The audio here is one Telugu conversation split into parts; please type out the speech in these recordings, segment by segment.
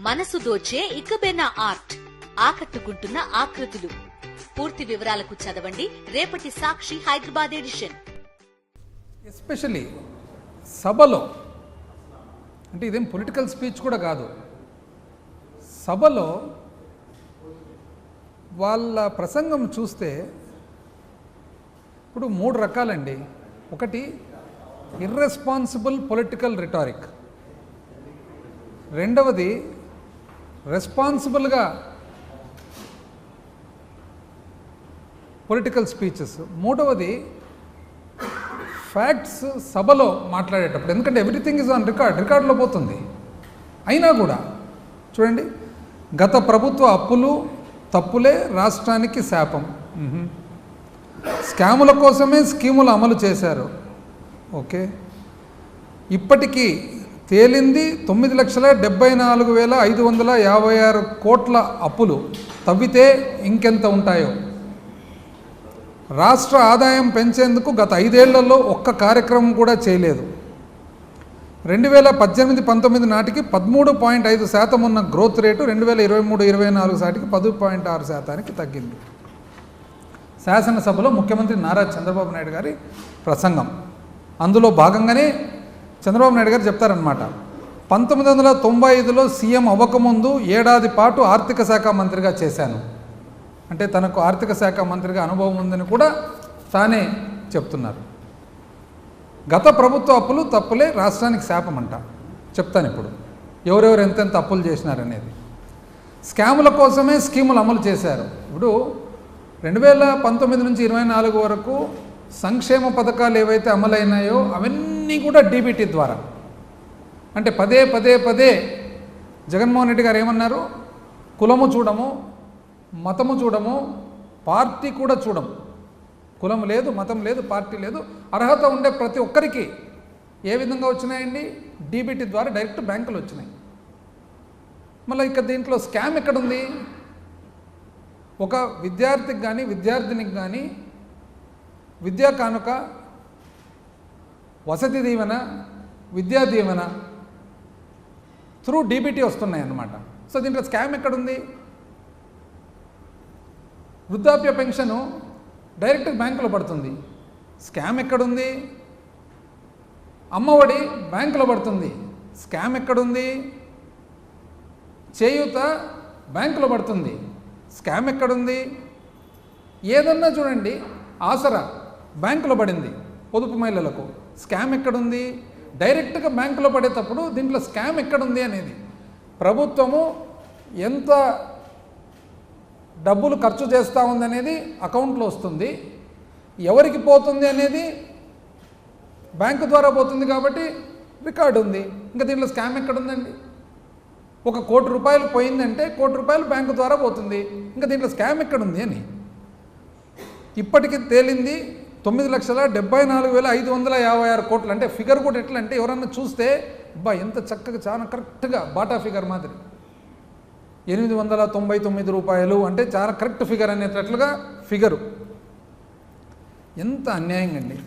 మనసు దోచే ఇకబెనా ఆర్ట్, ఆకట్టుకుంటున్న ఆకృతులు. పూర్తి వివరాలకు చదవండి రేపటి సాక్షి హైదరాబాద్ ఎడిషన్. ఎస్పెషలీ సభలో, అంటే ఇదేం పొలిటికల్ స్పీచ్ కూడా కాదు, సభలో వాళ్ళ ప్రసంగం చూస్తే ఇప్పుడు 3 రకాలండి. ఒకటి ఇర్రెస్పాన్సిబుల్ పొలిటికల్ రిటారిక్, రెండవది రెస్పాన్సిబుల్గా పొలిటికల్ స్పీచెస్, మూడవది ఫ్యాక్ట్స్ సభలో మాట్లాడేటప్పుడు. ఎందుకంటే ఎవ్రీథింగ్ ఈజ్ ఆన్ రికార్డులో పోతుంది. అయినా కూడా చూడండి, గత ప్రభుత్వ అప్పులు తప్పులే రాష్ట్రానికి శాపం, స్కాముల కోసమే స్కీములు అమలు చేశారు. ఓకే, ఇప్పటికీ తేలింది 9,74,556 కోట్ల అప్పులు. తవ్వితే ఇంకెంత ఉంటాయో. రాష్ట్ర ఆదాయం పెంచేందుకు గత 5 ఏళ్లలో ఒక్క కార్యక్రమం కూడా చేయలేదు. 2018-19 నాటికి 13.5% ఉన్న గ్రోత్ రేటు 2023-24 నాటికి 10.6% తగ్గింది. శాసనసభలో ముఖ్యమంత్రి నారా చంద్రబాబు నాయుడు గారి ప్రసంగం, అందులో భాగంగానే చంద్రబాబు నాయుడు గారు చెప్తారనమాట, 1995లో సీఎం అవ్వకముందు ఏడాది పాటు ఆర్థిక శాఖ మంత్రిగా చేశాను. అంటే తనకు ఆర్థిక శాఖ మంత్రిగా అనుభవం ఉందని కూడా తానే చెప్తున్నారు. గత ప్రభుత్వ అప్పులు తప్పులే రాష్ట్రానికి శాపమంట. చెప్తాను ఇప్పుడు ఎవరెవరు ఎంతెంత అప్పులు చేసినారనేది. స్కాముల కోసమే స్కీములు అమలు చేశారు. ఇప్పుడు 2019 నుంచి 24 వరకు సంక్షేమ పథకాలు ఏవైతే అమలైనాయో అవన్నీ కూడా డీబీటీ ద్వారా. అంటే పదే జగన్మోహన్ రెడ్డి గారు ఏమన్నారు, కులము చూడము, మతము చూడము, పార్టీ కూడా చూడము. కులం లేదు, మతం లేదు, పార్టీ లేదు, అర్హత ఉండే ప్రతి ఒక్కరికి ఏ విధంగా వచ్చినాయండి? డీబీటీ ద్వారా డైరెక్ట్ బ్యాంకులు వచ్చినాయి. మళ్ళీ ఇక దీంట్లో స్కామ్ ఎక్కడుంది? ఒక విద్యార్థికి కానీ విద్యార్థినికి కానీ విద్యా కానుక, వసతి దీవెన, విద్యా దీవెన త్రూ డీబీటీ వస్తున్నాయి అన్నమాట. సో దీంట్లో స్కామ్ ఎక్కడుంది? వృద్ధాప్య పెన్షను డైరెక్ట్ బ్యాంకులో పడుతుంది, స్కామ్ ఎక్కడుంది? అమ్మఒడి బ్యాంకులో పడుతుంది, స్కామ్ ఎక్కడుంది? చేయూత బ్యాంకులో పడుతుంది, స్కామ్ ఎక్కడుంది? ఏదన్నా చూడండి, ఆసరా బ్యాంకులో పడింది పొదుపు మహిళలకు, స్కామ్ ఎక్కడుంది? డైరెక్ట్గా బ్యాంకులో పడేటప్పుడు దీంట్లో స్కామ్ ఎక్కడుంది అనేది. ప్రభుత్వము ఎంత డబ్బులు ఖర్చు చేస్తూ ఉందనేది అకౌంట్లో వస్తుంది, ఎవరికి పోతుంది అనేది బ్యాంకు ద్వారా పోతుంది కాబట్టి రికార్డు ఉంది. ఇంకా దీంట్లో స్కామ్ ఎక్కడుందండి? 1 కోటి రూపాయలు పోయిందంటే 1 కోటి రూపాయలు బ్యాంకు ద్వారా పోతుంది, ఇంకా దీంట్లో స్కామ్ ఎక్కడుంది అని. ఇప్పటికి తేలింది 9,74,556 కోట్లు. అంటే ఫిగర్ కూడా ఎట్లా అంటే ఎవరన్నా చూస్తే అబ్బా ఎంత చక్కగా, చాలా కరెక్ట్గా బాటా ఫిగర్ మాదిరి 899 రూపాయలు అంటే చాలా కరెక్ట్ ఫిగర్ అనేటట్లుగా ఫిగరు. ఎంత అన్యాయం అండి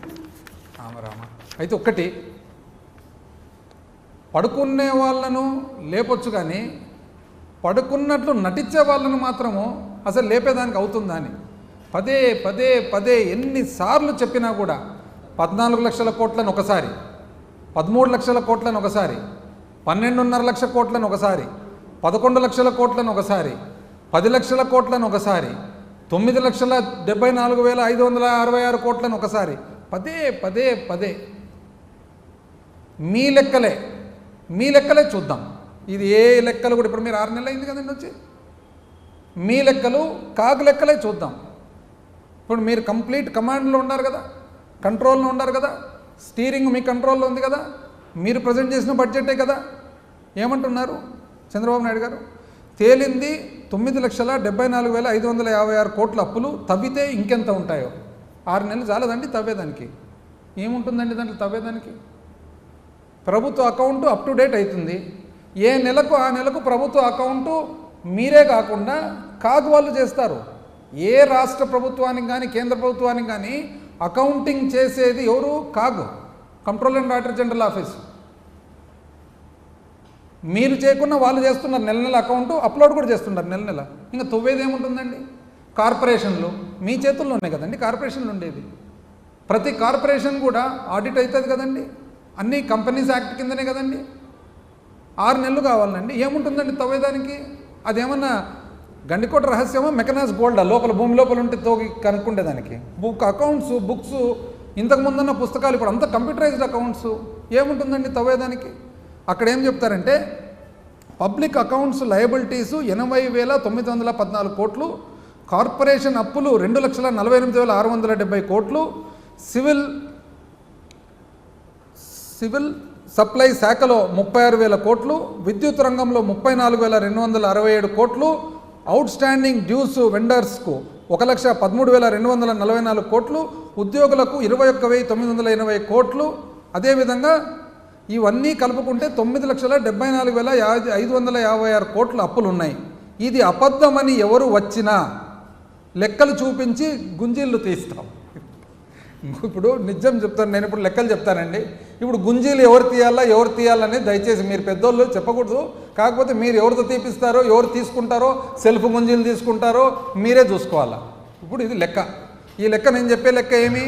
రామరామ. అయితే ఒక్కటి, పడుకునే వాళ్ళను లేపొచ్చు కానీ పడుకున్నట్లు నటించే వాళ్ళను మాత్రము అసలు లేపేదానికి అవుతుందా అని పదే ఎన్నిసార్లు చెప్పినా కూడా 14 లక్షల కోట్లను ఒకసారి, 13 లక్షల కోట్లను ఒకసారి, 12.5 లక్షల కోట్లను ఒకసారి, 11 లక్షల కోట్లను ఒకసారి, 10 లక్షల కోట్లను ఒకసారి, 9,74,566 కోట్లను ఒకసారి, పదే మీ లెక్కలే చూద్దాం. ఇది ఏ లెక్కలు కూడా ఇప్పుడు మీరు 6 నెలలు అయింది కదండి వచ్చి, మీ లెక్కలు కాగు లెక్కలే చూద్దాం. ఇప్పుడు మీరు కంప్లీట్ కమాండ్లో ఉన్నారు కదా, కంట్రోల్లో ఉన్నారు కదా, స్టీరింగ్ మీ కంట్రోల్లో ఉంది కదా, మీరు ప్రజెంట్ చేసిన బడ్జెటే కదా. ఏమంటున్నారు చంద్రబాబు నాయుడు గారు? తేలింది 9,74,556 కోట్ల అప్పులు, తవ్వితే ఇంకెంత ఉంటాయో. 6 నెలలు చాలదండి తవ్వేదానికి? ఏముంటుందండి దాంట్లో తవ్వేదానికి? ప్రభుత్వ అకౌంటు అప్ టు డేట్ అవుతుంది. ఏ నెలకు ఆ నెలకు ప్రభుత్వ అకౌంటు మీరే కాకుండా కాగు వాళ్ళు చేస్తారు. ఏ రాష్ట్ర ప్రభుత్వానికి కానీ కేంద్ర ప్రభుత్వానికి కానీ అకౌంటింగ్ చేసేది ఎవరు? CAG, controller and auditor general office. మీరు చేయకుండా వాళ్ళు చేస్తున్నారు, నెల నెల అకౌంట్ అప్లోడ్ కూడా చేస్తున్నారు నెల నెల. ఇంకా తొవ్వేది ఏముంటుందండి? కార్పొరేషన్లు మీ చేతుల్లోనే కదండి కార్పొరేషన్లు ఉండేది. ప్రతి కార్పొరేషన్ కూడా ఆడిట్ అవుతుంది కదండి, అన్నీ కంపెనీస్ యాక్ట్ కిందనే కదండి. 6 నెలలు కావాలండి, ఏముంటుందండి తవ్వేదానికి? అదేమన్నా గండికోట రహస్యమా, మెకనాస్ గోల్డా లోపల భూమి లోపల ఉంటే తోగి కనుక్కుండేదానికి? అకౌంట్స్ బుక్స్ ఇంతకుముందున్న పుస్తకాలు ఇప్పుడు అంతా కంప్యూటరైజ్డ్ అకౌంట్స్, ఏముంటుందండి తవ్వేదానికి? అక్కడ ఏం చెప్తారంటే పబ్లిక్ అకౌంట్స్ లయబిలిటీసు 80,914 కోట్లు, కార్పొరేషన్ అప్పులు 2,48,670 కోట్లు, సివిల్ సప్లై శాఖలో 36,000 కోట్లు, విద్యుత్ రంగంలో 34,267 కోట్లు, అవుట్ స్టాండింగ్ డ్యూస్ వెండర్స్కు 1,13,244 కోట్లు, ఉద్యోగులకు 21,980 కోట్లు. అదేవిధంగా ఇవన్నీ కలుపుకుంటే 9,74,556 కోట్ల అప్పులు ఉన్నాయి. ఇది అబద్ధమని ఎవరు వచ్చినా లెక్కలు చూపించి గుంజీళ్ళు తీస్తాం. ఇప్పుడు నిజం చెప్తాను, నేను ఇప్పుడు లెక్కలు చెప్తానండి. ఇప్పుడు గుంజీలు ఎవరు తీయాలని దయచేసి మీరు పెద్దోళ్ళు చెప్పకూడదు. కాకపోతే మీరు ఎవరితో తీపిస్తారో, ఎవరు తీసుకుంటారో, సెల్ఫ్ గుంజీలు తీసుకుంటారో మీరే చూసుకోవాలా. ఇప్పుడు ఇది లెక్క. ఈ లెక్క నేను చెప్పే లెక్క ఏమి?